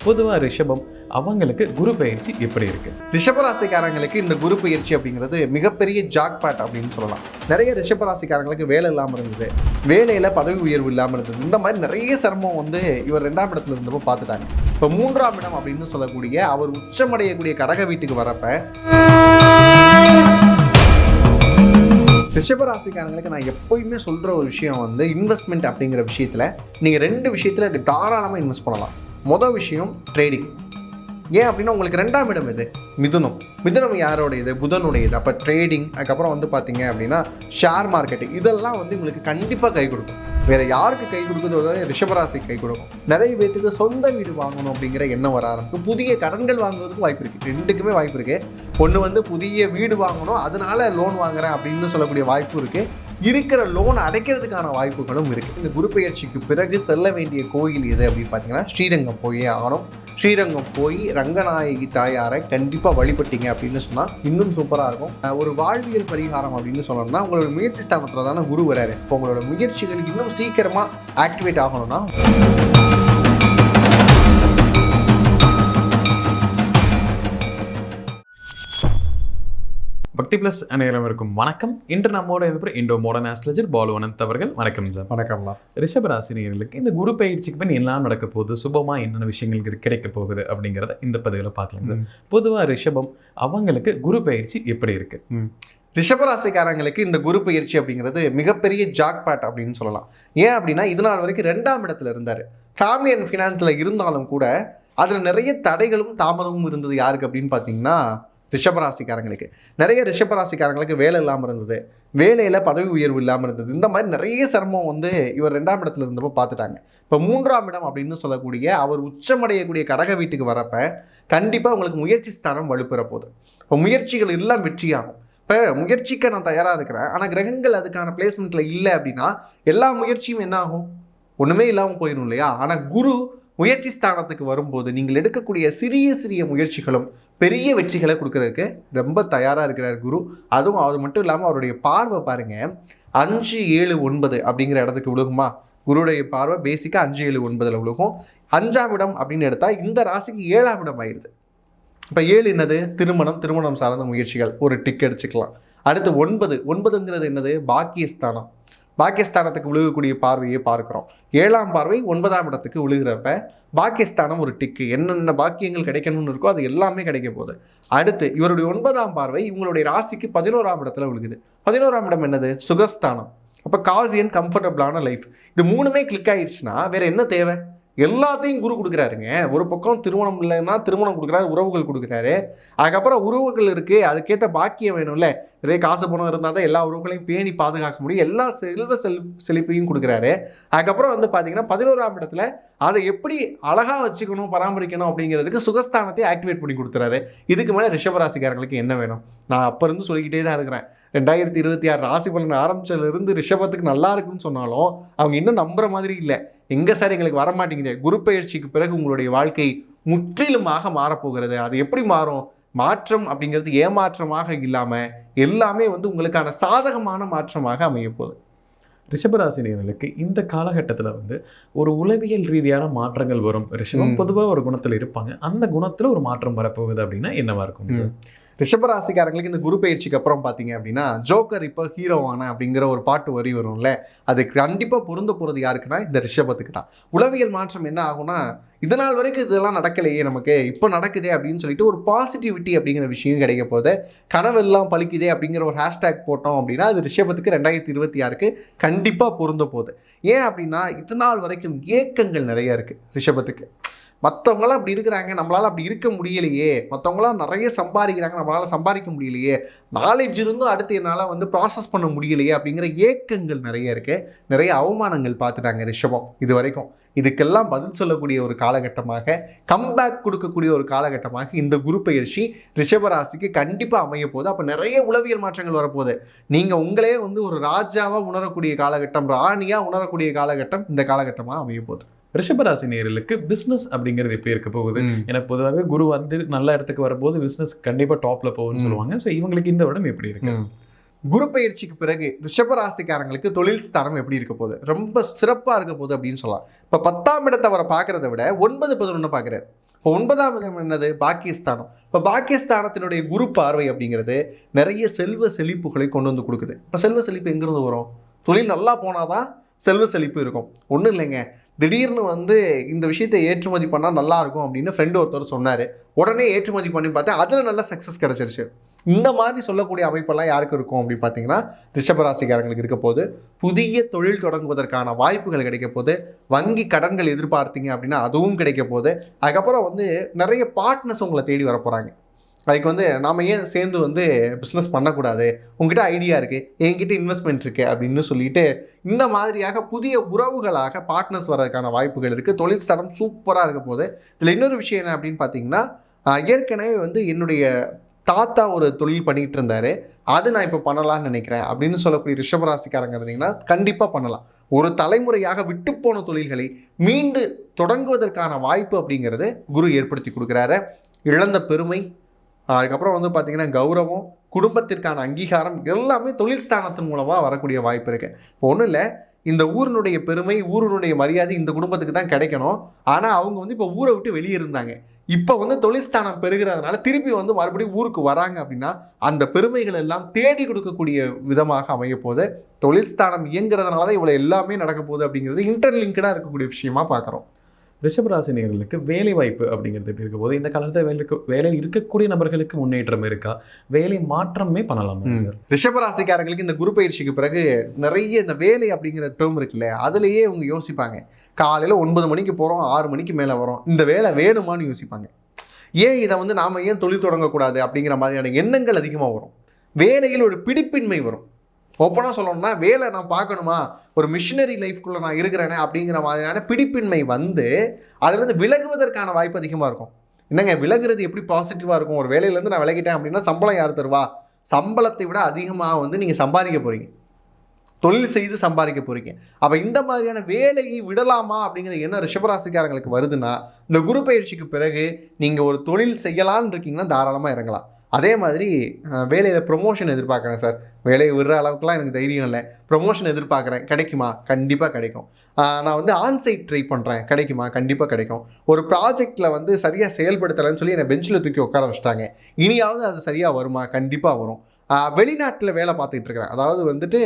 பொதுவா ரிஷபம் அவங்களுக்கு குரு பயிற்சி எப்படி இருக்கு? ரிஷபராசிக்காரங்களுக்கு இந்த குரு பயிற்சி அப்படிங்கிறது மிகப்பெரிய ஜாக்பாட் அப்படின்னு சொல்லலாம். நிறைய ரிஷபராசிக்காரங்களுக்கு வேலை இல்லாமல் இருந்தது, வேலையில் பதவி உயர்வு இல்லாமல் இருந்தது. இந்த மாதிரி நிறைய சிரமம் இவர் 2ஆம் இடத்துல இருந்தப்போ பார்த்துட்டாங்க. இப்போ 3ஆம் இடம் அப்படின்னு சொல்லக்கூடிய அவர் உச்சமடையக்கூடிய கடக வீட்டுக்கு வரப்ப ரிஷபராசிக்காரங்களுக்கு நான் எப்போயுமே சொல்கிற ஒரு விஷயம் இன்வெஸ்ட்மெண்ட் அப்படிங்கிற விஷயத்தில் நீங்கள் 2 விஷயத்தில் தாராளமாக இன்வெஸ்ட் பண்ணலாம். மொதல் விஷயம் ட்ரேடிங். ஏன் அப்படின்னா உங்களுக்கு 2ஆம் இடம் எது? மிதுனம். மிதுனம் யாரோடையது? புதனுடையது. அப்போ ட்ரேடிங், அதுக்கப்புறம் பார்த்தீங்க அப்படின்னா ஷேர் மார்க்கெட்டு, இதெல்லாம் உங்களுக்கு கண்டிப்பாக கை கொடுக்கும். வேறு யாருக்கு கை கொடுக்குறதோ ரிஷபராசிக்கு கை கொடுக்கும். நிறைய பேருக்கு சொந்த வீடு வாங்கணும் அப்படிங்கிற எண்ணம் வர ஆரம்பிக்கும். புதிய கடன்கள் வாங்குறதுக்கு வாய்ப்பு இருக்குது. 2க்குமே வாய்ப்பு இருக்குது. ஒன்று புதிய வீடு வாங்கணும், அதனால லோன் வாங்குறேன் அப்படின்னு சொல்லக்கூடிய வாய்ப்பு இருக்குது. இருக்கிற லோன் அடைக்கிறதுக்கான வாய்ப்புகளும் இருக்குது. இந்த குரு பெயர்ச்சிக்கு பிறகு செல்ல வேண்டிய கோயில் எது அப்படின்னு பார்த்தீங்கன்னா ஸ்ரீரங்கம் போயே ஆகணும். ஸ்ரீரங்கம் போய் ரங்கநாயகி தாயாரை கண்டிப்பாக வழிபட்டீங்க அப்படின்னு சொன்னால் இன்னும் சூப்பராக இருக்கும். ஒரு வாழ்வியல் பரிகாரம் அப்படின்னு சொல்லணும்னா உங்களோட முயற்சி ஸ்தானத்தில் தானே குரு வராரு. இப்போ உங்களோட முயற்சிகள் இன்னும் சீக்கிரமாக ஆக்டிவேட் ஆகணும்னா பக்தி பிளஸ் அனைவருக்கும் வணக்கம். இன்று நம்மோட Indo modern astrologer Balu Anand அவர்கள். வணக்கம் சார். வணக்கம்மா. ரிஷபராசினியர்களுக்கு இந்த குரு பயிற்சிக்கு பின் எல்லாம் நடக்க போகுது, சுபமா என்னென்ன விஷயங்களுக்கு கிடைக்க போகுது அப்படிங்கிறத இந்த பதிவில் பார்க்கலாம் சார். பொதுவாக ரிஷபம் அவங்களுக்கு குரு பயிற்சி எப்படி இருக்கு? ரிஷபராசிக்காரங்களுக்கு இந்த குரு பயிற்சி அப்படிங்கிறது மிகப்பெரிய ஜாக்பாட் அப்படின்னு சொல்லலாம். ஏன் அப்படின்னா இது நாள் வரைக்கும் 2ஆம் இடத்துல இருந்தார். ஃபேமிலி அண்ட் ஃபினான்ஸில் இருந்தாலும் கூட அதில் நிறைய தடைகளும் தாமதமும் இருந்தது. யாருக்கு அப்படின்னு பார்த்தீங்கன்னா ரிஷபராசிக்காரங்களுக்கு. நிறைய ரிஷபராசிக்காரங்களுக்கு வேலை இல்லாமல் இருந்தது, வேலையில் பதவி உயர்வு இல்லாமல் இருந்தது. இந்த மாதிரி நிறைய சிரமம் இவர் 2ஆம் இடத்துல இருந்தப்போ பார்த்துட்டாங்க. இப்போ 3ஆம் இடம் அப்படின்னு சொல்லக்கூடிய அவர் உச்சமடையக்கூடிய கடக வீட்டுக்கு வரப்ப கண்டிப்பாக உங்களுக்கு முயற்சி ஸ்தானம் வலுப்பெற போகுது. இப்போ முயற்சிகள் எல்லாம் வெற்றியாகும். இப்போ முயற்சிக்க நான் தயாராக இருக்கிறேன், ஆனால் கிரகங்கள் அதுக்கான பிளேஸ்மெண்ட்டில் இல்லை அப்படின்னா எல்லா முயற்சியும் என்ன ஆகும்? ஒன்றுமே இல்லாமல் போயிடும் இல்லையா? ஆனால் குரு முயற்சி ஸ்தானத்துக்கு வரும்போது நீங்கள் எடுக்கக்கூடிய சிறிய சிறிய முயற்சிகளும் பெரிய வெற்றிகளை கொடுக்கறதுக்கு ரொம்ப தயாராக இருக்கிறார் குரு. அதுவும் அது மட்டும் இல்லாமல் அவருடைய பார்வை பாருங்கள் 5, 7, 9 அப்படிங்கிற இடத்துக்கு விழுகுமா? குருடைய பார்வை பேசிக்காக 5, 7, 9 விழுகும். 5ஆம் இடம் அப்படின்னு எடுத்தால் இந்த ராசிக்கு 7ஆம் இடம் ஆயிடுது. இப்போ 7 என்னது? திருமணம் சார்ந்த முயற்சிகள், ஒரு டிக் அடிச்சுக்கலாம். அடுத்து 9ங்கிறது என்னது? பாக்கியஸ்தானம். பாக்கியஸ்தானத்துக்கு விழுகக்கூடிய பார்வையை பார்க்குறோம். 7ஆம் பார்வை 9ஆம் இடத்துக்கு விழுகிறப்ப பாக்கியஸ்தானம் ஒரு டிக்கு. என்னென்ன பாக்கியங்கள் கிடைக்கணும்னு இருக்கோ அது எல்லாமே கிடைக்க போகுது. அடுத்து இவருடைய 9ஆம் பார்வை இவங்களுடைய ராசிக்கு 11ஆம் இடத்துல விழுகுது. 11ஆம் இடம் என்னது? சுகஸ்தானம். அப்போ காசியன் கம்ஃபர்டபுளான லைஃப். இது 3மே கிளிக் ஆயிடுச்சுன்னா வேற என்ன தேவை? எல்லாத்தையும் குரு கொடுக்குறாருங்க. ஒரு பக்கம் திருமணம் இல்லைன்னா திருமணம் கொடுக்குறாரு, உறவுகள் கொடுக்குறாரு. அதுக்கப்புறம் உறவுகள் இருக்குது, அதுக்கேற்ற பாக்கியம் வேணும்ல. நிறைய காசு பணம் இருந்தால் தான் எல்லா உறவுகளையும் பேணி பாதுகாக்க முடியும். எல்லா செழிப்பையும் கொடுக்குறாரு. அதுக்கப்புறம் பார்த்தீங்கன்னா 11ஆம் இடத்துல அதை எப்படி அழகாக வச்சுக்கணும், பராமரிக்கணும் அப்படிங்கிறதுக்கு சுகஸ்தானத்தை ஆக்டிவேட் பண்ணி கொடுத்துறாரு. இதுக்கு மேலே ரிஷபராசிக்காரங்களுக்கு என்ன வேணும்? நான் அப்போ இருந்து சொல்லிக்கிட்டே தான் இருக்கிறேன். 2026 ராசி பலன் ஆரம்பிச்சதுலேருந்து ரிஷபத்துக்கு நல்லா இருக்குன்னு சொன்னாலும் அவங்க இன்னும் நம்புற மாதிரி இல்லை. எங்கே சார் எங்களுக்கு வர மாட்டேங்குது? குரு பயிற்சிக்கு பிறகு உங்களுடைய வாழ்க்கை முற்றிலுமாக மாறப்போகிறது. அது எப்படி மாறும்? மாற்றம் அப்படிங்கிறது ஏமாற்றமாக இல்லாமல் எல்லாமே உங்களுக்கான சாதகமான மாற்றமாக அமைய போகுது. ரிஷபராசினியர்களுக்கு இந்த காலகட்டத்தில் ஒரு உளவியல் ரீதியான மாற்றங்கள் வரும். ரிஷபம் பொதுவாக ஒரு குணத்தில் இருப்பாங்க, அந்த குணத்தில் ஒரு மாற்றம் வரப்போகுது அப்படின்னா என்னவா இருக்கும்? ரிஷபராசிக்காரங்களுக்கு இந்த குரு பயிற்சிக்கு அப்புறம் பார்த்தீங்க அப்படின்னா ஜோக்கர் இப்போ ஹீரோவான அப்படிங்கிற ஒரு பாட்டு வரி வரும்ல, அது கண்டிப்பாக பொருந்த போகிறது யாருக்குன்னா இந்த ரிஷபத்துக்கு தான். உளவியல் மாற்றம் என்ன ஆகும்னா, இதனால் வரைக்கும் இதெல்லாம் நடக்கலையே, நமக்கு இப்போ நடக்குதே அப்படின்னு சொல்லிட்டு ஒரு பாசிட்டிவிட்டி அப்படிங்கிற விஷயம் கிடைக்க போகுது. கனவெல்லாம் பழிக்குதே அப்படிங்கிற ஒரு ஹேஷ்டேக் போட்டோம் அப்படின்னா அது ரிஷபத்துக்கு 2026 கண்டிப்பாக பொருந்த போகுது. ஏன் அப்படின்னா இதனால் வரைக்கும் ஏக்கங்கள் நிறைய இருக்குது ரிஷபத்துக்கு. மற்றவங்களாம் அப்படி இருக்கிறாங்க, நம்மளால் அப்படி இருக்க முடியலையே, மற்றவங்களாம் நிறைய சம்பாதிக்கிறாங்க, நம்மளால் சம்பாதிக்க முடியலையே, நாலேஜ் இருந்தும் அடுத்து என்னால் ப்ராசஸ் பண்ண முடியலையே அப்படிங்கிற ஏக்கங்கள் நிறைய இருக்குது. நிறைய அவமானங்கள் பார்த்துட்டாங்க ரிஷபம் இது வரைக்கும். இதுக்கெல்லாம் பதில் சொல்லக்கூடிய ஒரு காலகட்டமாக, கம்பேக் கொடுக்கக்கூடிய ஒரு காலகட்டமாக இந்த குரு பயிற்சி ரிஷபராசிக்கு கண்டிப்பாக அமைய போகுது. அப்போ நிறைய உளவியல் மாற்றங்கள் வரப்போகுது. நீங்கள் உங்களே ஒரு ராஜாவாக உணரக்கூடிய காலகட்டம், ராணியாக உணரக்கூடிய காலகட்டம் இந்த காலகட்டமாக அமைய போகுது. ரிஷபராசி நேயர்களுக்கு பிஸ்னஸ் அப்படிங்கிறது எப்படி இருக்க போகுது? எனக்கு பொதுவாகவே குரு நல்ல இடத்துக்கு வரும்போது பிஸ்னஸ் கண்டிப்பாக டாப்ல போகும்னு சொல்லுவாங்க. ஸோ இவங்களுக்கு இந்த விடம் எப்படி இருக்கு? குரு பயிற்சிக்கு பிறகு ரிஷபராசிக்காரங்களுக்கு தொழில் ஸ்தானம் எப்படி இருக்க போகுது? ரொம்ப சிறப்பாக இருக்க போகுது அப்படின்னு சொல்லலாம். இப்போ 10ஆம் இடத்தை அவரை பார்க்கறத விட 9, 11 பார்க்குறாரு. இப்போ 9ஆம் இடம் என்னது? பாக்கியஸ்தானம். இப்போ பாக்கியஸ்தானத்தினுடைய குரு பார்வை அப்படிங்கிறது நிறைய செல்வ செழிப்புகளை கொண்டு வந்து கொடுக்குது. இப்போ செல்வ செழிப்பு எங்கிருந்து வரும்? தொழில் நல்லா போனாதான் செல்வ செழிப்பு இருக்கும். ஒன்றும் இல்லைங்க, திடீர்னு வந்து இந்த விஷயத்தை ஏற்றுமதி பண்ணால் நல்லா இருக்கும் அப்படின்னு ஃப்ரெண்டு ஒருத்தர் சொன்னார். உடனே ஏற்றுமதி பண்ணி பார்த்தேன், அதில் நல்ல சக்ஸஸ் கிடச்சிருச்சு. இந்த மாதிரி சொல்லக்கூடிய அமைப்பெல்லாம் யாருக்கு இருக்கும் அப்படின்னு பார்த்தீங்கன்னா ரிஷபராசிக்காரங்களுக்கு இருக்க போது. புதிய தொழில் தொடங்குவதற்கான வாய்ப்புகள் கிடைக்க போது. வங்கி கடன்கள் எதிர்பார்த்தீங்க அப்படின்னா அதுவும் கிடைக்க போது. அதுக்கப்புறம் வந்து நிறைய பார்ட்னர்ஸ் உங்களை தேடி வர போகிறாங்க. அதுக்கு வந்து நாம் ஏன் சேர்ந்து வந்து பிஸ்னஸ் பண்ணக்கூடாது, உங்ககிட்ட ஐடியா இருக்குது, என்கிட்ட இன்வெஸ்ட்மெண்ட் இருக்குது அப்படின்னு சொல்லிட்டு இந்த மாதிரியாக புதிய உறவுகளாக பார்ட்னர்ஸ் வர்றதுக்கான வாய்ப்புகள் இருக்குது. தொழில் ஸ்தானம் சூப்பராக இருக்க போது. இதில் இன்னொரு விஷயம் என்ன அப்படின்னு பார்த்தீங்கன்னா, ஏற்கனவே வந்து என்னுடைய தாத்தா ஒரு தொழில் பண்ணிகிட்டு இருந்தார், அது நான் இப்போ பண்ணலான்னு நினைக்கிறேன் அப்படின்னு சொல்லக்கூடிய ரிஷபராசிக்காரங்க இருந்தீங்கன்னா கண்டிப்பாக பண்ணலாம். ஒரு தலைமுறையாக விட்டு போன தொழில்களை மீண்டு தொடங்குவதற்கான வாய்ப்பு அப்படிங்கிறது குரு ஏற்படுத்தி கொடுக்குறாரு. இழந்த பெருமை, அதுக்கப்புறம் வந்து பார்த்தீங்கன்னா கௌரவம், குடும்பத்திற்கான அங்கீகாரம் எல்லாமே தொழில் ஸ்தானத்தின் மூலமாக வரக்கூடிய வாய்ப்பு இருக்குது. இப்போ ஒன்றும் இல்லை, இந்த ஊரினுடைய பெருமை, ஊரினுடைய மரியாதை இந்த குடும்பத்துக்கு தான் கிடைக்கணும். ஆனால் அவங்க வந்து இப்போ ஊரை விட்டு வெளியே இருந்தாங்க. இப்போ வந்து தொழில் ஸ்தானம் பெறுகிறதுனால திருப்பி வந்து மறுபடியும் ஊருக்கு வராங்க அப்படின்னா அந்த பெருமைகள் எல்லாம் தேடி கொடுக்கக்கூடிய விதமாக அமைய போது. தொழில் ஸ்தானம் இயங்குறதுனால தான் இவ்வளோ எல்லாமே நடக்க போகுது அப்படிங்கிறது இன்டர்லிங்க்டாக இருக்கக்கூடிய விஷயமா பார்க்குறோம். ரிஷபராசினியர்களுக்கு வேலை வாய்ப்பு அப்படிங்கிறது எப்படி இருக்க போது? இந்த காலத்தில் வேலையில் இருக்கக்கூடிய நபர்களுக்கு முன்னேற்றம் இருக்கா? வேலை மாற்றமே பண்ணலாமா சார்? ரிஷபராசிக்காரங்களுக்கு இந்த குரு பயிற்சிக்கு பிறகு நிறைய இந்த வேலை அப்படிங்கிற டேர்ம் இருக்குல்ல, அதுலேயே அவங்க யோசிப்பாங்க. காலையில் 9 மணிக்கு போகிறோம், 6 மணிக்கு மேலே வரோம், இந்த வேலை வேணுமான்னு யோசிப்பாங்க. ஏன் இதை வந்து நாம் ஏன் தொழில் தொடங்கக்கூடாது அப்படிங்கிற மாதிரியான எண்ணங்கள் அதிகமாக வரும். வேலையில் ஒரு பிடிப்பின்மை வரும். ஓப்பனாக சொல்லணும்னா வேலை நான் பார்க்கணுமா, ஒரு மிஷினரி லைஃப்குள்ளே நான் இருக்கிறேனே அப்படிங்கிற மாதிரியான பிடிப்பின்மை வந்து அதுலேருந்து விலகுவதற்கான வாய்ப்பு அதிகமாக இருக்கும். என்னங்க விலகுறது எப்படி பாசிட்டிவாக இருக்கும்? ஒரு வேலையிலேருந்து நான் விலகிட்டேன் அப்படின்னா சம்பளம் யார் தருவா? சம்பளத்தை விட அதிகமாக வந்து நீங்கள் சம்பாதிக்க போகிறீங்க, தொழில் செய்து சம்பாதிக்க போகிறீங்க. அப்போ இந்த மாதிரியான வேலையை விடலாமா அப்படிங்கிற எண்ணம் ரிஷபராசிக்காரங்களுக்கு வருதுன்னா இந்த குரு பயிற்சிக்கு பிறகு நீங்கள் ஒரு தொழில் செய்யலான்னு இருக்கீங்கன்னா தாராளமாக இறங்கலாம். அதே மாதிரி வேலையில் ப்ரொமோஷன் எதிர்பார்க்குறேன் சார், வேலையை விடுற அளவுக்குலாம் எனக்கு தைரியம் இல்லை, ப்ரொமோஷன் எதிர்பார்க்குறேன், கிடைக்குமா? கண்டிப்பாக கிடைக்கும். நான் வந்து ஆன்சைட் ட்ரை பண்ணுறேன், கிடைக்குமா? கண்டிப்பாக கிடைக்கும். ஒரு ப்ராஜெக்டில் வந்து சரியாக செயல்படுத்தலைன்னு சொல்லி என்னை பெஞ்சில் தூக்கி உட்கார வச்சுட்டாங்க, இனியாவது அது சரியாக வருமா? கண்டிப்பாக வரும். வெளிநாட்டில் வேலை பார்த்துட்டு இருக்கிறேன், அதாவது வந்துட்டு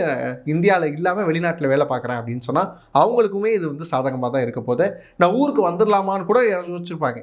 இந்தியாவில் இல்லாமல் வெளிநாட்டில் வேலை பார்க்குறேன் அப்படின்னு சொன்னால் அவங்களுக்குமே இது வந்து சாதகமாக தான் இருக்க போது. நான் ஊருக்கு வந்துடலாமான்னு கூட யோசிச்சிருப்பாங்க.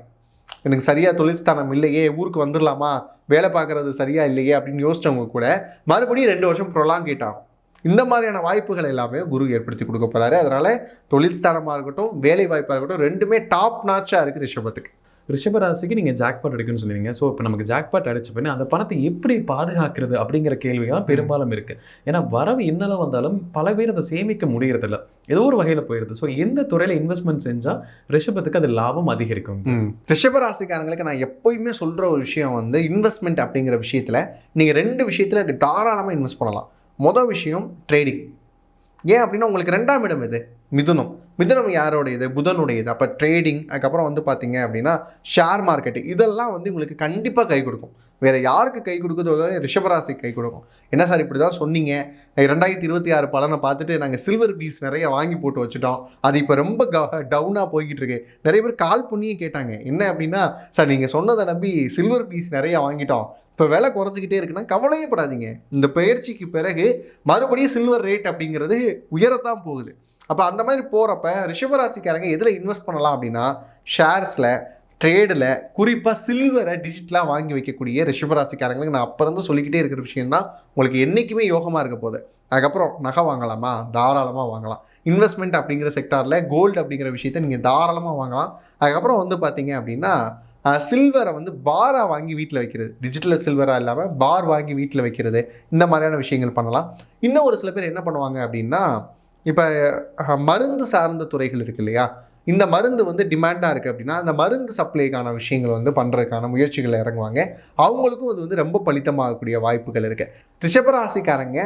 எனக்கு சரியாக தொழில் ஸ்தானம் இல்லையே, ஊருக்கு வந்துடலாமா, வேலை பார்க்குறது சரியாக இல்லையே அப்படின்னு யோசிச்சவங்க கூட மறுபடியும் 2 வருஷம் ப்ரொலாங்கேட் ஆகும். இந்த மாதிரியான வாய்ப்புகள் எல்லாமே குரு ஏற்படுத்தி கொடுக்க போகிறாரு. அதனால் தொழில் ஸ்தானமாக இருக்கட்டும், வேலை வாய்ப்பாக இருக்கட்டும், ரெண்டுமே டாப் நாச்சாக இருக்குது ரிஷபத்துக்கு. ரிஷபராசிக்கு நீங்கள் ஜாக்பாட் அடிக்குன்னு சொல்லுவீங்க. ஸோ இப்போ நமக்கு ஜாக்பாட் அடிச்ச பின்னே அந்த பணத்தை எப்படி பாதுகாக்கிறது அப்படிங்கிற கேள்விகள் பெரும்பாலும் இருக்குது. ஏன்னா வரவு என்னெல்லாம் வந்தாலும் பல பேர் அதை சேமிக்க முடியறதில்ல, ஏதோ ஒரு வகையில் போயிடுது. ஸோ எந்த துறையில் இன்வெஸ்ட்மெண்ட் செஞ்சால் ரிஷபத்துக்கு அது லாபம் அதிகரிக்கும்? ரிஷபராசிக்காரங்களுக்கு நான் எப்போயுமே சொல்கிற ஒரு விஷயம் வந்து இன்வெஸ்ட்மெண்ட் அப்படிங்கிற விஷயத்தில் நீங்கள் 2 விஷயத்தில் தாராளமாக இன்வெஸ்ட் பண்ணலாம். மொதல் விஷயம் ட்ரேடிங். ஏன் அப்படின்னா உங்களுக்கு 2ஆம் இடம் எது? மிதுனம். மிதுனம் யாரோடையது? புதனுடையது. அப்போ ட்ரேடிங், அதுக்கப்புறம் வந்து பார்த்தீங்க அப்படின்னா ஷேர் மார்க்கெட்டு, இதெல்லாம் வந்து உங்களுக்கு கண்டிப்பாக கை கொடுக்கும். வேறு யாருக்கு கை கொடுக்குதோ ரிஷபராசிக்கு கை கொடுக்கும். என்ன சார் இப்படி தான் சொன்னீங்க, 2026 பலனை பார்த்துட்டு நாங்கள் சில்வர் பீஸ் நிறைய வாங்கி போட்டு வச்சுட்டோம், அது இப்போ ரொம்ப டவுனாக போய்கிட்டு இருக்கு. நிறைய பேர் கால் பண்ணியே கேட்டாங்க, என்ன அப்படின்னா சார் நீங்கள் சொன்னதை நம்பி சில்வர் பீஸ் நிறைய வாங்கிட்டோம், இப்போ விலை குறைஞ்சிக்கிட்டே இருக்குன்னா கவலையே படாதீங்க. இந்த பயிற்சிக்கு பிறகு மறுபடியும் சில்வர் ரேட் அப்படிங்கிறது உயரத்தான் போகுது. அப்போ அந்த மாதிரி போகிறப்ப ரிஷபராசிக்காரங்க எதில் இன்வெஸ்ட் பண்ணலாம் அப்படின்னா ஷேர்ஸில், ட்ரேடில், குறிப்பாக சில்வரை டிஜிட்டலாக வாங்கி வைக்கக்கூடிய ரிஷபராசிக்காரங்களுக்கு நான் அப்போ இருந்து சொல்லிக்கிட்டே இருக்கிற விஷயம்தான் உங்களுக்கு என்றைக்குமே யோகமாக இருக்க போகுது. அதுக்கப்புறம் நகை வாங்கலாமா? தாராளமாக வாங்கலாம். இன்வெஸ்ட்மெண்ட் அப்படிங்கிற செக்டாரில் கோல்டு அப்படிங்கிற விஷயத்தை நீங்கள் தாராளமாக வாங்கலாம். அதுக்கப்புறம் வந்து பார்த்தீங்க அப்படின்னா சில்வரை வந்து பாராக வாங்கி வீட்டில் வைக்கிறது, டிஜிட்டல் சில்வராக இல்லாமல் பார் வாங்கி வீட்டில் வைக்கிறது, இந்த மாதிரியான விஷயங்கள் பண்ணலாம். இன்னும் ஒரு சில பேர் என்ன பண்ணுவாங்க அப்படின்னா, இப்போ மருந்து சார்ந்த துறைகள் இருக்குது இல்லையா, இந்த மருந்து வந்து டிமாண்டாக இருக்குது அப்படின்னா அந்த மருந்து சப்ளைக்கான விஷயங்கள் வந்து பண்ணுறதுக்கான முயற்சிகள் இறங்குவாங்க. அவங்களுக்கும் அது வந்து ரொம்ப பலித்தமாகக்கூடிய வாய்ப்புகள் இருக்குது. ரிஷபராசிக்காரங்க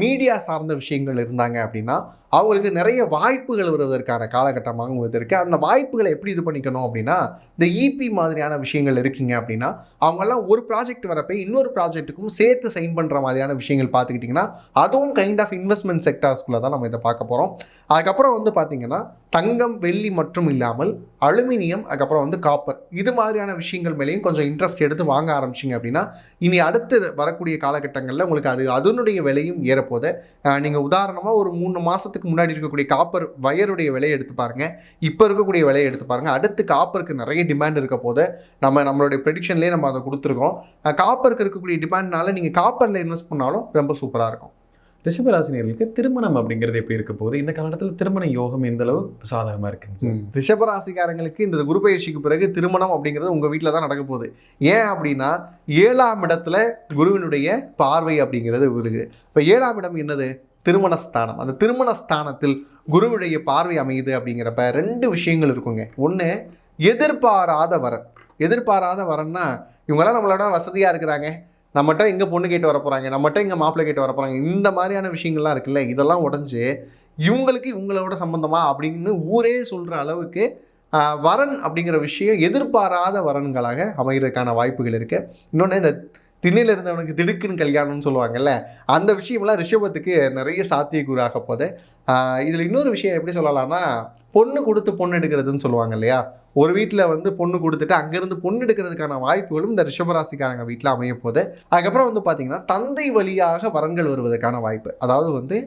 மீடியா சார்ந்த விஷயங்கள் இருந்தாங்க அப்படின்னா அவங்களுக்கு நிறைய வாய்ப்புகள் வருவதற்கான காலகட்டமாக இருக்குது. அந்த வாய்ப்புகளை எப்படி இது பண்ணிக்கணும் அப்படின்னா, இந்த இபி மாதிரியான விஷயங்கள் இருக்கீங்க அப்படின்னா அவங்கெல்லாம் ஒரு ப்ராஜெக்ட் வரப்போ இன்னொரு ப்ராஜெக்ட்டுக்கும் சேர்த்து சைன் பண்ணுற மாதிரியான விஷயங்கள் பார்த்துக்கிட்டிங்கன்னா அதுவும் கைண்ட் ஆஃப் இன்வெஸ்ட்மெண்ட் செக்டார்ஸ்குள்ளே தான் நம்ம இதை பார்க்க போகிறோம். அதுக்கப்புறம் வந்து பார்த்திங்கன்னா தங்கம், வெள்ளி மற்றும் மட்டும் இல்லாமல் அலுமினியம், அதுக்கப்புறம் வந்து காப்பர், இது மாதிரியான விஷயங்கள் மேலேயும் கொஞ்சம் இன்ட்ரெஸ்ட் எடுத்து வாங்க ஆரம்பிச்சிங்க அப்படின்னா இனி அடுத்து வரக்கூடிய காலகட்டங்களில் உங்களுக்கு அதனுடைய விலையும் ஏறப்போகுது. நீங்கள் உதாரணமாக ஒரு 3 மாதத்துக்கு முன்னாடி இருக்கக்கூடிய காப்பர் வயருடைய விலையை எடுத்து பாருங்கள், இப்போ இருக்கக்கூடிய விலையை எடுத்து பாருங்கள். அடுத்து காப்பருக்கு நிறைய டிமாண்ட் இருக்க போது நம்மளுடைய ப்ரெடிக்ஷன்லேயே நம்ம அதை கொடுத்துருக்கோம். காப்பருக்கு இருக்கக்கூடிய டிமாண்ட்னால நீங்கள் காப்பரில் இன்வெஸ்ட் பண்ணாலும் ரொம்ப சூப்பராக இருக்கும். ரிஷபராசினியர்களுக்கு திருமணம் அப்படிங்கிறது எப்படி இருக்க போகுது? இந்த காலகட்டத்தில் திருமண யோகம் எந்த அளவு சாதகமாக இருக்குங்க? ரிஷபராசிக்காரங்களுக்கு இந்த குரு பயிற்சிக்கு பிறகு திருமணம் அப்படிங்கிறது உங்கள் வீட்டில் தான் நடக்க போகுது. ஏன் அப்படின்னா 7ஆம் இடத்துல குருவினுடைய பார்வை அப்படிங்கிறது விழுகுது. இப்போ 7ஆம் இடம் என்னது? திருமணஸ்தானம். அந்த திருமணஸ்தானத்தில் குருவுடைய பார்வை அமையுது அப்படிங்கிறப்ப 2 விஷயங்கள் இருக்குங்க. ஒன்று, எதிர்பாராத வரன். எதிர்பாராத வரன்னா இவங்கெல்லாம் நம்மளோட வசதியாக இருக்கிறாங்க, நம்மகிட்ட எங்கே பொண்ணு கேட்டு வர போகிறாங்க, நம்மகிட்ட எங்கே மாப்பிள்ளை கேட்டு வர போகிறாங்க, இந்த மாதிரியான விஷயங்கள்லாம் இருக்குல்ல, இதெல்லாம் உடஞ்சி இவங்களுக்கு இவங்களோட சம்பந்தமா அப்படின்னு ஊரே சொல்கிற அளவுக்கு வரன் அப்படிங்கிற விஷயம் எதிர்பாராத வரன்களாக அமைகிறதுக்கான வாய்ப்புகள் இருக்குது. இன்னொன்று, இந்த திண்ணையில் இருந்தவனுக்கு திடுக்குன்னு கல்யாணம்னு சொல்லுவாங்கல்ல, அந்த விஷயம்லாம் ரிஷபத்துக்கு நிறைய சாத்தியக்கூறாக போகுது. இதில் இன்னொரு விஷயம் எப்படி சொல்லலாம்னா, பொண்ணு கொடுத்து பொண்ணு எடுக்கிறதுன்னு சொல்லுவாங்க இல்லையா, ஒரு வீட்டில் வந்து பொண்ணு கொடுத்துட்டு அங்கேருந்து பொண்ணு எடுக்கிறதுக்கான வாய்ப்புகளும் இந்த ரிஷபராசிக்காரங்க வீட்டில் அமைய போகுது. அதுக்கப்புறம் வந்து பார்த்திங்கன்னா தந்தை வழியாக வரன்கள் வருவதற்கான வாய்ப்பு, அதாவது வந்து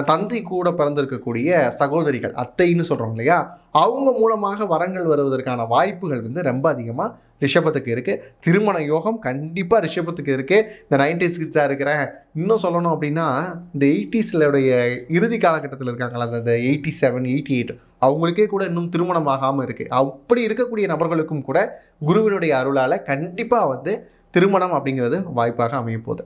தந்தை கூட பிறந்திருக்கக்கூடிய சகோதரிகள், அத்தைன்னு சொல்கிறோம் இல்லையா, அவங்க மூலமாக வரங்கள் வருவதற்கான வாய்ப்புகள் வந்து ரொம்ப அதிகமாக ரிஷபத்துக்கு இருக்குது. திருமண யோகம் கண்டிப்பாக ரிஷபத்துக்கு இருக்குது. இந்த 90s கிட்ஸாக இருக்கிறேன், இன்னும் சொல்லணும் அப்படின்னா இந்த 80s இறுதி காலகட்டத்தில் இருக்காங்களா, அந்த 87, 88, அவங்களுக்கே கூட இன்னும் திருமணம் ஆகாமல் இருக்குது. அப்படி இருக்கக்கூடிய நபர்களுக்கும் கூட குருவினுடைய அருளால் கண்டிப்பாக வந்து திருமணம் அப்படிங்கிறது வாய்ப்பாக அமைய போகுது.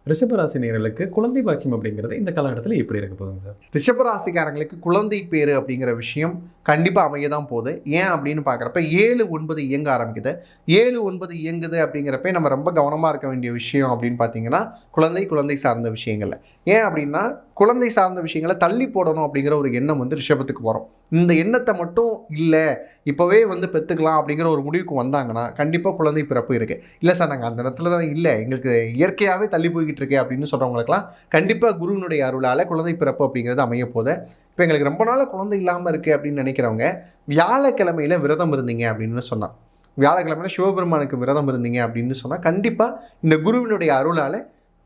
ரிஷபராசினியர்களுக்கு குழந்தை பாக்கியம் அப்படிங்கிறது இந்த காலகட்டத்தில் எப்படி இருக்க போகுதுங்க சார்? ரிஷபராசிக்காரங்களுக்கு குழந்தை பேரு அப்படிங்கிற விஷயம் கண்டிப்பாக அமைய தான் போகுது. ஏன் அப்படின்னு பார்க்குறப்ப 7, 9 இயங்க ஆரம்பிக்குது. 7, 9 இயங்குது அப்படிங்கிறப்ப நம்ம ரொம்ப கவனமாக இருக்க வேண்டிய விஷயம் அப்படின்னு பார்த்தீங்கன்னா குழந்தை சார்ந்த விஷயங்கள்ல. ஏன் அப்படின்னா குழந்தை சார்ந்த விஷயங்களை தள்ளி போடணும் அப்படிங்கிற ஒரு எண்ணம் வந்து ரிஷபத்துக்கு வரும். இந்த எண்ணத்தை மட்டும் இல்லை இப்போவே வந்து பெற்றுக்கலாம் அப்படிங்கிற ஒரு முடிவுக்கு வந்தாங்கன்னா கண்டிப்பாக குழந்தை பிறப்பு இருக்குது. இல்லை சார் நாங்கள் அந்த இடத்துல தான் இல்லை, எங்களுக்கு இயற்கையாகவே தள்ளி போய்கிட்டு இருக்கே அப்படின்னு சொல்கிறவங்களுக்குலாம் கண்டிப்பாக குருவினுடைய அருளால் குழந்தை பிறப்பு அப்படிங்கிறது அமைய போகுது. இப்போ எங்களுக்கு ரொம்ப நாள் குழந்தை இல்லாமல் இருக்குது அப்படின்னு நினைக்கிறவங்க வியாழக்கிழமையில் விரதம் இருந்தீங்க அப்படின்னு சொன்னால், வியாழக்கிழமையில் சிவபெருமானுக்கு விரதம் இருந்தீங்க அப்படின்னு சொன்னால் கண்டிப்பாக இந்த குருவினுடைய அருளால்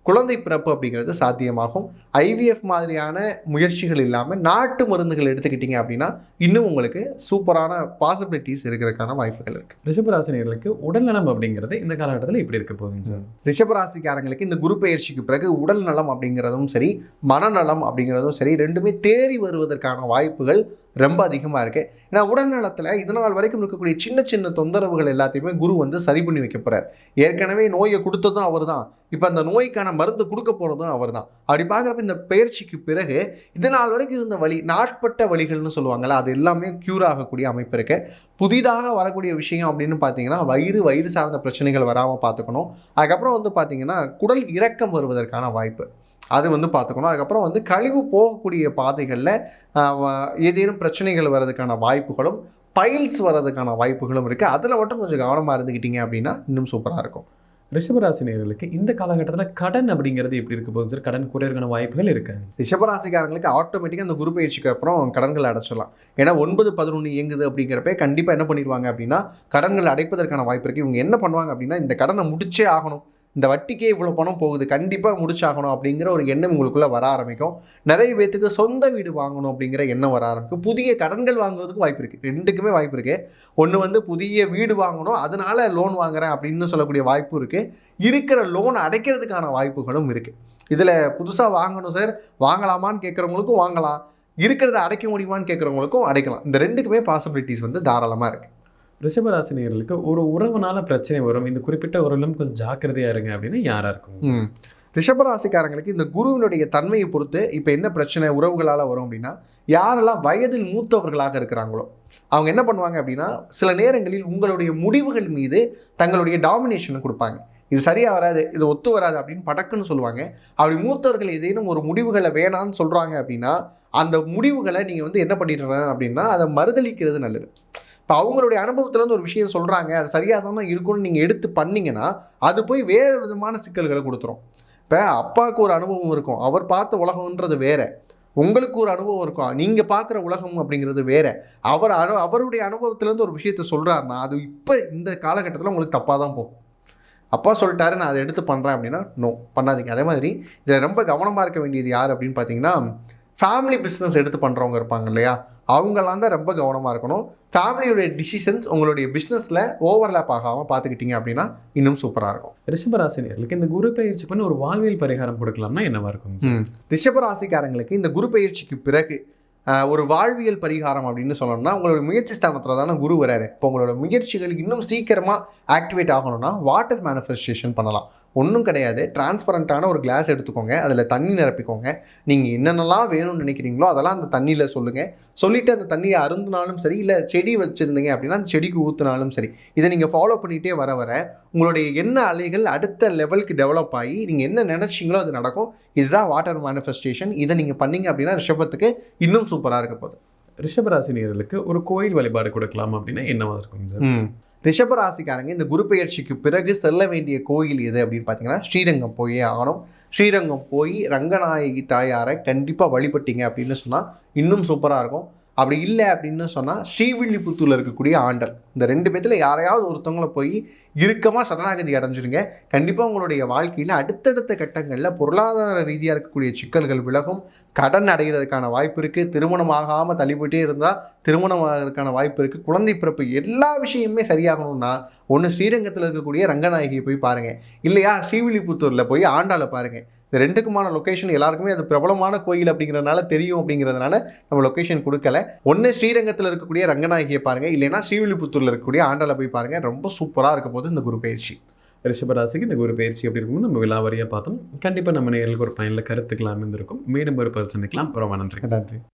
குழந்தை பிறப்பு அப்படிங்கிறது சாத்தியமாகும். ஐவிஎஃப் மாதிரியான முயற்சிகள் இல்லாமல் நாட்டு மருந்துகள் எடுத்துக்கிட்டீங்க அப்படின்னா இன்னும் உங்களுக்கு சூப்பரான பாசிபிலிட்டிஸ் இருக்கிறதுக்கான வாய்ப்புகள் இருக்குது. ரிஷபராசினியர்களுக்கு உடல்நலம் அப்படிங்கிறது இந்த காலகட்டத்தில் எப்படி இருக்க போகுதுங்க சார்? ரிஷபராசிக்காரங்களுக்கு இந்த குரு பயிற்சிக்கு பிறகு உடல் நலம் அப்படிங்கிறதும் சரி, மனநலம் அப்படிங்கிறதும் சரி, ரெண்டுமே தேறி வருவதற்கான வாய்ப்புகள் ரொம்ப அதிகமாக இருக்குது. ஏன்னா உடல் நலத்தில் இதனால் வரைக்கும் இருக்கக்கூடிய சின்ன சின்ன தொந்தரவுகள் எல்லாத்தையுமே குரு வந்து சரி பண்ணி வைக்க போகிறார். ஏற்கனவே நோயை கொடுத்ததும் அவர் தான், இப்போ அந்த நோய்க்கான மருந்து கொடுக்க போகிறதும் அவர் தான். அப்படி பார்க்குறப்ப இந்த பயிற்சிக்கு பிறகு இதனால் வரைக்கும் இருந்த வலி, நாட்பட்ட வலிகள்னு சொல்லுவாங்கள்ல, அது எல்லாமே க்யூர் ஆகக்கூடிய அமைப்பு இருக்குது. புதிதாக வரக்கூடிய விஷயம் அப்படின்னு பார்த்தீங்கன்னா வயிறு சார்ந்த பிரச்சனைகள் வராமல் பார்த்துக்கணும். அதுக்கப்புறம் வந்து பார்த்தீங்கன்னா குடல் இறக்கம் வருவதற்கான வாய்ப்பு, அது வந்து பார்த்துக்கணும். அதுக்கப்புறம் வந்து கழிவு போகக்கூடிய பாதைகளில் ஏதேனும் பிரச்சனைகள் வர்றதுக்கான வாய்ப்புகளும், பைல்ஸ் வர்றதுக்கான வாய்ப்புகளும் இருக்குது. அதில் மட்டும் கொஞ்சம் கவனமாக இருந்துக்கிட்டீங்க அப்படின்னா இன்னும் சூப்பராக இருக்கும். ரிஷபராசினியர்களுக்கு இந்த காலகட்டத்தில் கடன் அப்படிங்கிறது எப்படி இருக்க போகுது சார்? கடன் கூடறதுக்கான வாய்ப்புகள் இருக்கு. ரிஷபராசிக்காரங்களுக்கு ஆட்டோமேட்டிக்காக அந்த குரு பயிற்சிக்கு அப்புறம் கடன்கள் அடைச்சிடலாம். ஏன்னா 9, 11 இயங்குது அப்படிங்கிறப்ப கண்டிப்பாக என்ன பண்ணிடுவாங்க அப்படின்னா கடன்கள் அடைப்பதற்கான வாய்ப்பு இருக்குது. இவங்க என்ன பண்ணுவாங்க அப்படின்னா இந்த கடனை முடிச்சே ஆகணும், இந்த வட்டிக்கே இவ்வளோ பணம் போகுது, கண்டிப்பாக முடிச்சாகணும் அப்படிங்கிற ஒரு எண்ணம் உங்களுக்குள்ளே வர ஆரம்பிக்கும். நிறைய பேர்த்துக்கு சொந்த வீடு வாங்கணும் அப்படிங்கிற எண்ணம் வர ஆரம்பிக்கும். புதிய கடன்கள் வாங்குறதுக்கு வாய்ப்பு இருக்குது. ரெண்டுக்குமே வாய்ப்பு இருக்குது. ஒன்று வந்து புதிய வீடு வாங்கணும், அதனால லோன் வாங்குறேன் அப்படின்னு சொல்லக்கூடிய வாய்ப்பு இருக்குது. இருக்கிற லோன் அடைக்கிறதுக்கான வாய்ப்புகளும் இருக்குது. இதில் புதுசாக வாங்கணும் சார், வாங்கலாமான்னு கேட்குறவங்களுக்கும் வாங்கலாம், இருக்கிறத அடைக்க முடியுமான்னு கேட்குறவங்களுக்கும் அடைக்கலாம். இந்த ரெண்டுக்குமே பாசிபிலிட்டிஸ் வந்து தாராளமாக இருக்குது. ரிஷபராசினியர்களுக்கு ஒரு உறவுனால பிரச்சனை வரும், இந்த குறிப்பிட்ட உறவிலும் கொஞ்சம் ஜாக்கிரதையாக இருங்க அப்படின்னு யாராக இருக்கும்? ரிஷபராசிக்காரங்களுக்கு இந்த குருவினுடைய தன்மையை பொறுத்து இப்போ என்ன பிரச்சனை உறவுகளால் வரும் அப்படின்னா, யாரெல்லாம் வயதில் மூத்தவர்களாக இருக்கிறாங்களோ அவங்க என்ன பண்ணுவாங்க அப்படின்னா சில நேரங்களில் உங்களுடைய முடிவுகள் மீது தங்களுடைய டாமினேஷனை கொடுப்பாங்க. இது சரியாக வராது, இது ஒத்து வராது அப்படின்னு படக்குன்னு சொல்லுவாங்க. அப்படி மூத்தவர்கள் ஏதேனும் ஒரு முடிவுகளை வேணான்னு சொல்கிறாங்க அப்படின்னா அந்த முடிவுகளை நீங்கள் வந்து என்ன பண்ணிடுறீங்க அப்படின்னா அதை மறுதளிக்கிறது நல்லது. இப்போ அவங்களுடைய அனுபவத்துலேருந்து ஒரு விஷயம் சொல்கிறாங்க, அது சரியாக தானே இருக்கும்னு நீங்கள் எடுத்து பண்ணிங்கன்னா அது போய் வேறு விதமான சிக்கல்களை கொடுத்துரும். இப்போ அப்பாவுக்கு ஒரு அனுபவம் இருக்கும், அவர் பார்த்த உலகம்ன்றது வேறு, உங்களுக்கு ஒரு அனுபவம் இருக்கும், நீங்கள் பார்க்குற உலகம் அப்படிங்கிறது வேற. அவருடைய அனுபவத்திலேருந்து ஒரு விஷயத்த சொல்கிறாருன்னா அது இப்போ இந்த காலகட்டத்தில் உங்களுக்கு தப்பாக தான் போகும். அப்பா சொல்லிட்டாரு நான் அதை எடுத்து பண்ணுறேன் அப்படின்னா நோ பண்ணாதீங்க. அதே மாதிரி இதில் ரொம்ப கவனமாக இருக்க வேண்டியது யார் அப்படின்னு பார்த்தீங்கன்னா, ஃபேமிலி பிஸ்னஸ் எடுத்து பண்ணுறவங்க இருப்பாங்க இல்லையா, அவங்களாம் தான் ரொம்ப கவனமாக இருக்கணும். ஃபேமிலியுடைய டிசிஷன்ஸ் உங்களுடைய பிஸ்னஸில் ஓவர்லேப் ஆகாமல் பார்த்துக்கிட்டீங்க அப்படின்னா இன்னும் சூப்பராக இருக்கும். ரிஷபராசினியர்களுக்கு இந்த குரு பயிற்சி பண்ணி ஒரு வாழ்வியல் பரிகாரம் கொடுக்கலாம்னா என்னவா இருக்கும்? ரிஷபராசிக்காரங்களுக்கு இந்த குரு பயிற்சிக்கு பிறகு ஒரு வாழ்வியல் பரிகாரம் அப்படின்னு சொல்லணும்னா, உங்களோட முயற்சி ஸ்தானத்தில் தானே குரு வராரு. இப்போ உங்களோட முயற்சிகள் இன்னும் சீக்கிரமாக ஆக்டிவேட் ஆகணும்னா வாட்டர் மேனிஃபெஸ்டேஷன் பண்ணலாம். ஒன்றும் கிடையாது, டிரான்ஸ்பரண்ட்டான ஒரு கிளாஸ் எடுத்துக்கோங்க, அதில் தண்ணி நிரப்பிக்கோங்க. நீங்கள் என்னென்னலாம் வேணும்னு நினைக்கிறீங்களோ அதெல்லாம் அந்த தண்ணியில் சொல்லுங்கள். சொல்லிவிட்டு அந்த தண்ணியை அருந்தினாலும் சரி, இல்லை செடி வச்சுருந்தீங்க அப்படின்னா அந்த செடிக்கு ஊற்றினாலும் சரி, இதை நீங்கள் ஃபாலோ பண்ணிகிட்டே வர வர உங்களுடைய எண்ண அலைகள் அடுத்த லெவலுக்கு டெவலப் ஆகி நீங்கள் என்ன நினச்சிங்களோ அது நடக்கும். இதுதான் வாட்டர் மேனிஃபெஸ்டேஷன். இதை நீங்கள் பண்ணீங்க அப்படின்னா ரிஷபத்துக்கு இன்னும் சூப்பராக இருக்க போகுது. ரிஷபராசினியர்களுக்கு ஒரு கோயில் வழிபாடு கொடுக்கலாம் அப்படின்னா என்னவா இருக்கும் சார்? ரிஷபராசிக்காரங்க இந்த குரு பெயர்ச்சிக்கு பிறகு செல்ல வேண்டிய கோயில் எது அப்படின்னு பார்த்தீங்கன்னா, ஸ்ரீரங்கம் போயே ஆகணும். ஸ்ரீரங்கம் போய் ரங்கநாயகி தாயாரை கண்டிப்பாக வழிபட்டீங்க அப்படின்னு சொன்னால் இன்னும் சூப்பராக இருக்கும். அப்படி இல்லை அப்படின்னு சொன்னால் ஸ்ரீவில்லிபுத்தூரில் இருக்கக்கூடிய ஆண்டல், இந்த 2 பேத்தில் யாரையாவது ஒருத்தவங்களை போய் இறுக்கமாக சரணாகதி அடைஞ்சிடுங்க. கண்டிப்பாக உங்களுடைய வாழ்க்கையில் அடுத்தடுத்த கட்டங்களில் பொருளாதார ரீதியாக இருக்கக்கூடிய சிக்கல்கள் விலகும். கடன் அடைகிறதுக்கான வாய்ப்பு இருக்குது. திருமணம் ஆகாமல் தள்ளிப்போயிட்டே இருந்தால் திருமணம் ஆகிறதுக்கான வாய்ப்பு இருக்குது. குழந்தை பிறப்பு எல்லா விஷயமுமே சரியாகணும்னா ஒன்று ஸ்ரீரங்கத்தில் இருக்கக்கூடிய ரங்கநாயகியை போய் பாருங்கள், இல்லையா ஸ்ரீவில்லிபுத்தூரில் போய் ஆண்டாளை பாருங்கள். இந்த 2க்குமான லொக்கேஷன் எல்லாருக்குமே அது பிரபலமான கோயில் அப்படிங்கிறதுனால தெரியும். அப்படிங்கிறதுனால நம்ம லொக்கேஷன் கொடுக்கல. ஒன்று ஸ்ரீரங்கத்தில் இருக்கக்கூடிய ரங்கநாயகியை பாருங்கள், இல்லைன்னா ஸ்ரீவில்லிபுத்தூரில் இருக்கக்கூடிய ஆண்டாளை போய் பாருங்கள். ரொம்ப சூப்பராக இருக்க போது இந்த குரு பயிற்சி. ரிஷபராசிக்கு இந்த குரு பயிற்சி எப்படி இருக்கும்னு நம்ம விலாவரியாக பார்த்தோம். கண்டிப்பாக நம்ம நேயர்களுக்கு ஒரு பயனில் கருத்துக்களாக இருந்திருக்கும். மீண்டும் ஒரு பதில் சந்திக்கலாம். ரொம்ப நன்றி.